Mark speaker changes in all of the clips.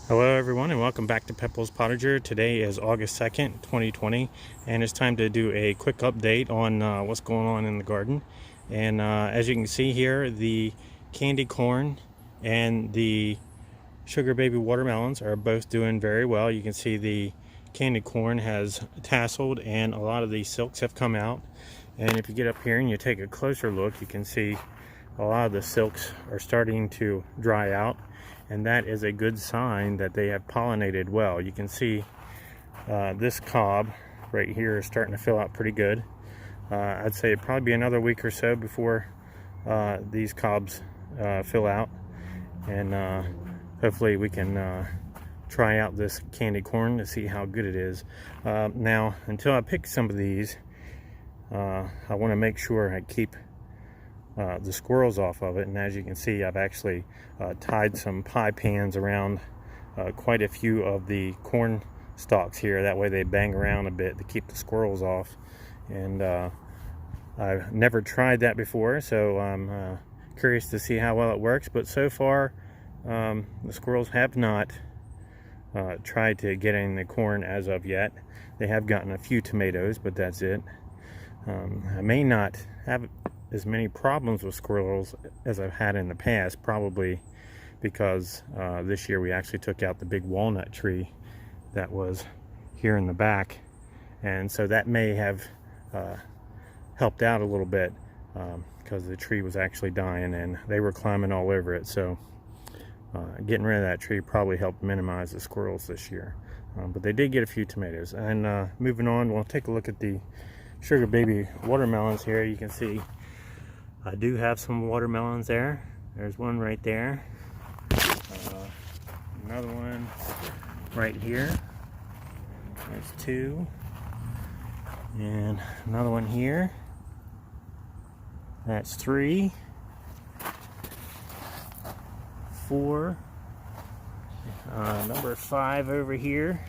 Speaker 1: Hello everyone and welcome back to Pepple's Potager. Today is August 2nd, 2020, and it's time to do a quick update on what's going on in the garden. And as you can see here, the candy corn and the sugar baby watermelons are both doing very well. You can see the candy corn has tasseled and a lot of the silks have come out. And if you get up here and you take a closer look, you can see a lot of the silks are starting to dry out, and that is a good sign that they have pollinated well. You can see this cob right here is starting to fill out pretty good. I'd say it'd probably be another week or so before these cobs fill out, and hopefully we can try out this candy corn to see how good it is. Now, until I pick some of these, I want to make sure I keep the squirrels off of it. And as you can see, I've actually tied some pie pans around quite a few of the corn stalks here. That way they bang around a bit to keep the squirrels off. And I've never tried that before, so I'm curious to see how well it works. But so far, the squirrels have not tried to get in the corn as of yet. They have gotten a few tomatoes, but that's it. I may not have as many problems with squirrels as I've had in the past, probably because this year we actually took out the big walnut tree that was here in the back, and so that may have helped out a little bit because the tree was actually dying and they were climbing all over it. So getting rid of that tree probably helped minimize the squirrels this year, but they did get a few tomatoes. And moving on, we'll take a look at the sugar baby watermelons here. You can see I do have some watermelons there. There's one right there. Another one right here. There's two. And another one here. That's three. Four. Number 5 over here.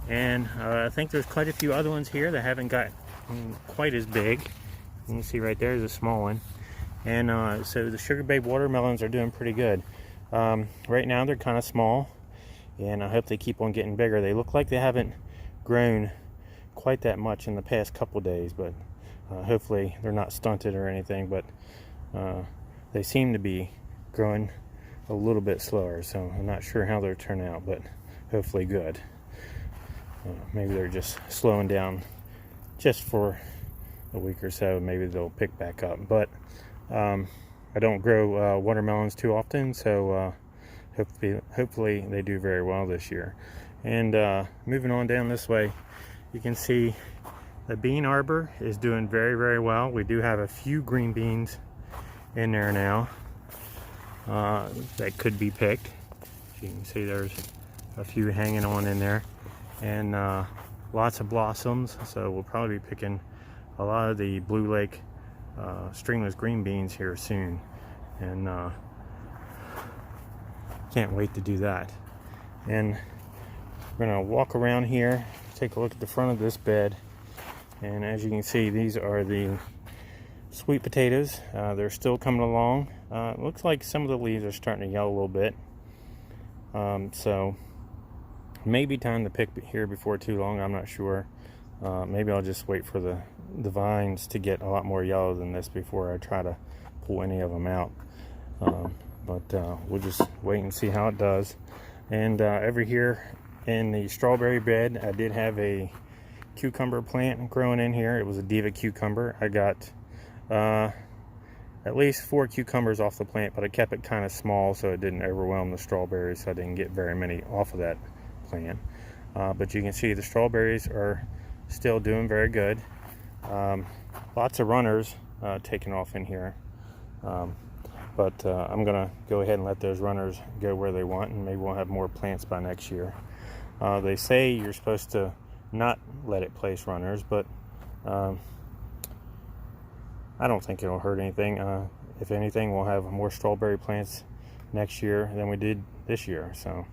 Speaker 1: And I think there's quite a few other ones here that haven't got quite as big. You can see right there is a small one. And so the sugar babe watermelons are doing pretty good. Right now they're kind of small, and I hope they keep on getting bigger. They look like they haven't grown quite that much in the past couple days, but hopefully they're not stunted or anything. But they seem to be growing a little bit slower, so I'm not sure how they'll turn out, but hopefully good. Maybe they're just slowing down just for a week or so. Maybe they'll pick back up. But I don't grow watermelons too often, so hopefully they do very well this year. And moving on down this way, you can see the bean arbor is doing very, very well. We do have a few green beans in there now that could be picked. You can see there's a few hanging on in there, and lots of blossoms, so we'll probably be picking a lot of the Blue Lake stringless green beans here soon, and can't wait to do that. And we're gonna walk around here, take a look at the front of this bed, and as you can see, these are the sweet potatoes. They're still coming along. It looks like some of the leaves are starting to yellow a little bit, so maybe time to pick here before too long. I'm not sure. Maybe I'll just wait for the vines to get a lot more yellow than this before I try to pull any of them out. But we'll just wait and see how it does. And over here in the strawberry bed, I did have a cucumber plant growing in here. It was a Diva cucumber. I got at least 4 cucumbers off the plant, but I kept it kind of small so it didn't overwhelm the strawberries, so I didn't get very many off of that plant. But you can see the strawberries are still doing very good. Lots of runners taking off in here, but I'm gonna go ahead and let those runners go where they want, and maybe we'll have more plants by next year. They say you're supposed to not let it place runners, but I don't think it'll hurt anything. If anything, we'll have more strawberry plants next year than we did this year, so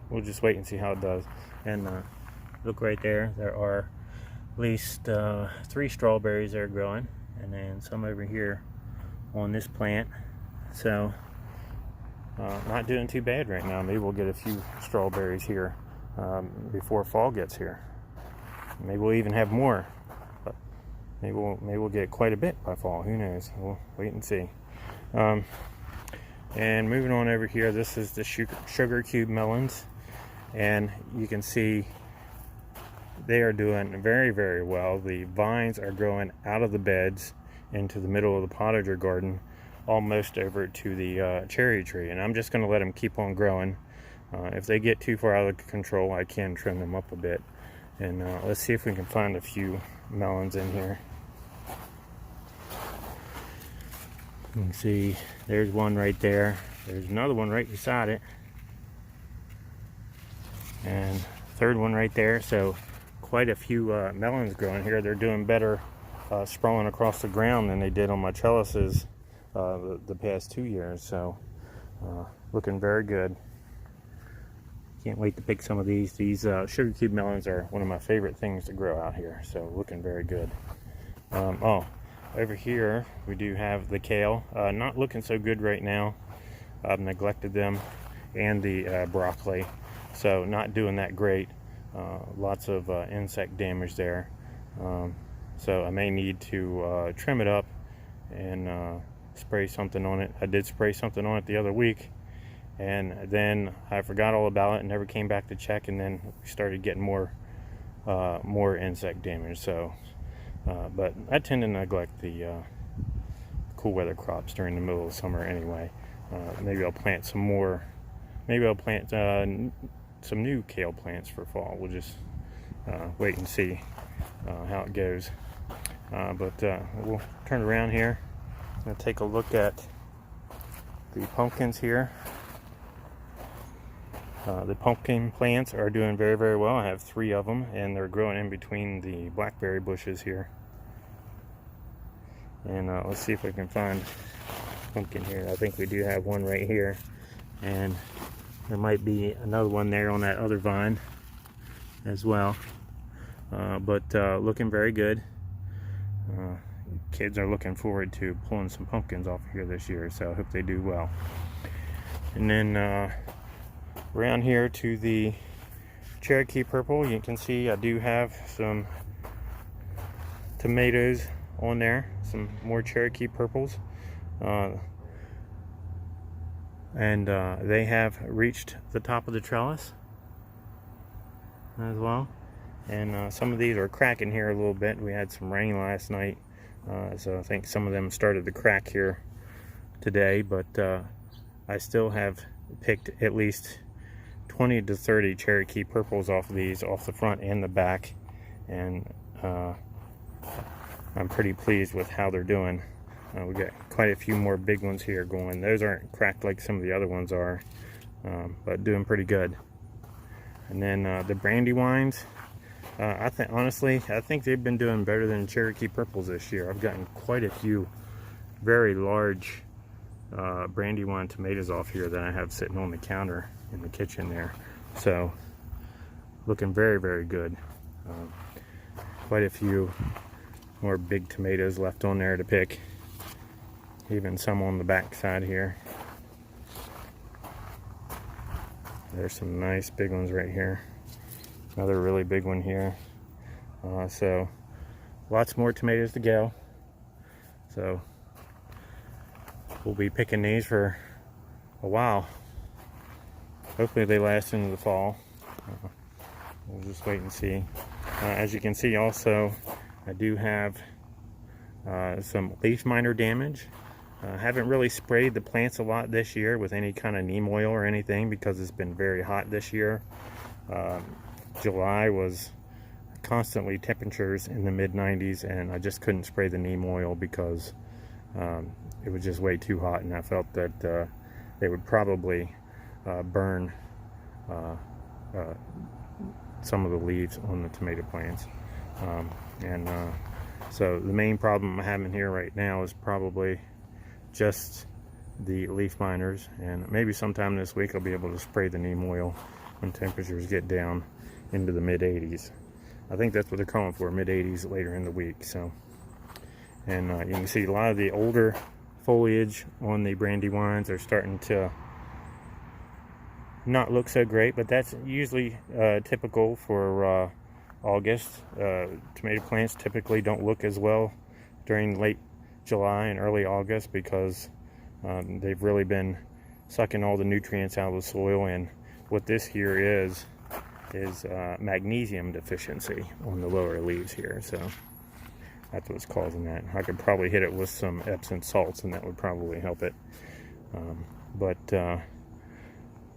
Speaker 1: we'll just wait and see how it does. And look right there, there are at least 3 strawberries that are growing, and then some over here on this plant. So not doing too bad right now. Maybe we'll get a few strawberries here before fall gets here. Maybe we'll even have more, but maybe we'll get quite a bit by fall. Who knows? We'll wait and see. And moving on over here, this is the sugar cube melons, and you can see they are doing very, very well. The vines are growing out of the beds into the middle of the Potager Garden, almost over to the cherry tree, and I'm just going to let them keep on growing. If they get too far out of control, I can trim them up a bit. And let's see if we can find a few melons in here. You can see there's one right there. There's another one right beside it, and third one right there. So quite a few melons growing here. They're doing better sprawling across the ground than they did on my trellises the past 2 years. So looking very good. Can't wait to pick some of these. These sugar cube melons are one of my favorite things to grow out here. So looking very good. Oh, over here we do have the kale. Not looking so good right now. I've neglected them, and the broccoli. So not doing that great. Lots of insect damage there. So I may need to trim it up and spray something on it. I did spray something on it the other week, and then I forgot all about it and never came back to check, and then we started getting more insect damage. So but I tend to neglect the cool weather crops during the middle of summer anyway. Maybe I'll plant some more. Maybe I'll plant some new kale plants for fall. We'll just wait and see how it goes. But we'll turn around here and take a look at the pumpkins here. The pumpkin plants are doing very, very well. I have 3 of them, and they're growing in between the blackberry bushes here. And let's see if we can find pumpkin here. I think we do have one right here, and there might be another one there on that other vine as well. But looking very good. Kids are looking forward to pulling some pumpkins off here this year, so I hope they do well. And then around here to the Cherokee purple, you can see I do have some tomatoes on there, some more Cherokee purples. And they have reached the top of the trellis as well. And some of these are cracking here a little bit. We had some rain last night, so I think some of them started to crack here today. But I still have picked at least 20 to 30 Cherokee purples off of these, off the front and the back, and I'm pretty pleased with how they're doing. We got quite a few more big ones here going. Those aren't cracked like some of the other ones are, but doing pretty good. And then the Brandywines, honestly, I think they've been doing better than Cherokee purples this year. I've gotten quite a few very large Brandywine tomatoes off here that I have sitting on the counter in the kitchen there. So looking very, very good. Quite a few more big tomatoes left on there to pick. Even some on the back side here. There's some nice big ones right here. Another really big one here. So lots more tomatoes to go. So we'll be picking these for a while. Hopefully they last into the fall. We'll just wait and see. As you can see also, I do have some leaf miner damage. Haven't really sprayed the plants a lot this year with any kind of neem oil or anything because it's been very hot this year. July was constantly temperatures in the mid-90s, and I just couldn't spray the neem oil because it was just way too hot, and I felt that they would probably burn some of the leaves on the tomato plants. So the main problem I'm having here right now is probably just the leaf miners, and maybe sometime this week I'll be able to spray the neem oil when temperatures get down into the mid-80s. I think that's what they're calling for, mid-80s later in the week. So, and you can see a lot of the older foliage on the Brandywines are starting to not look so great, but that's usually typical for August. Tomato plants typically don't look as well during late July and early August because they've really been sucking all the nutrients out of the soil, and what this here is magnesium deficiency on the lower leaves here, so that's what's causing that. I could probably hit it with some Epsom salts and that would probably help it, but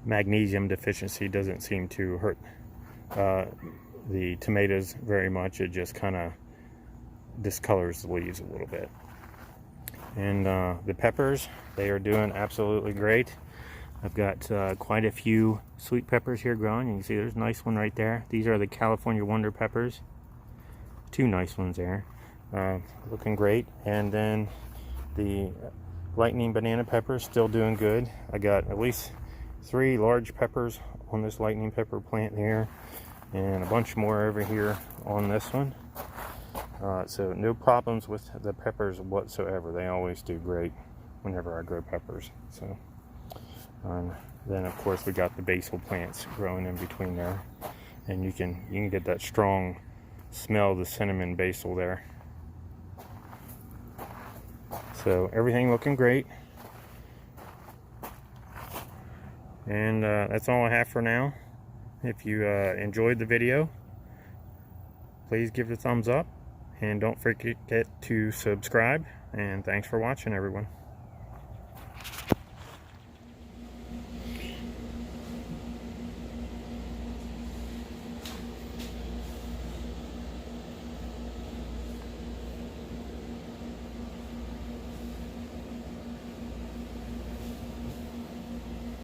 Speaker 1: magnesium deficiency doesn't seem to hurt the tomatoes very much. It just kind of discolors the leaves a little bit. And the peppers, they are doing absolutely great. I've got quite a few sweet peppers here growing. You can see there's a nice one right there. These are the California Wonder peppers. Two nice ones there. Looking great. And then the lightning banana peppers still doing good. I got at least 3 large peppers on this lightning pepper plant here, and a bunch more over here on this one. So no problems with the peppers whatsoever. They always do great whenever I grow peppers. So then of course we got the basil plants growing in between there, and you can get that strong smell of the cinnamon basil there. So everything looking great, and that's all I have for now. If you enjoyed the video, please give it a thumbs up, and don't forget to subscribe, and thanks for watching, everyone.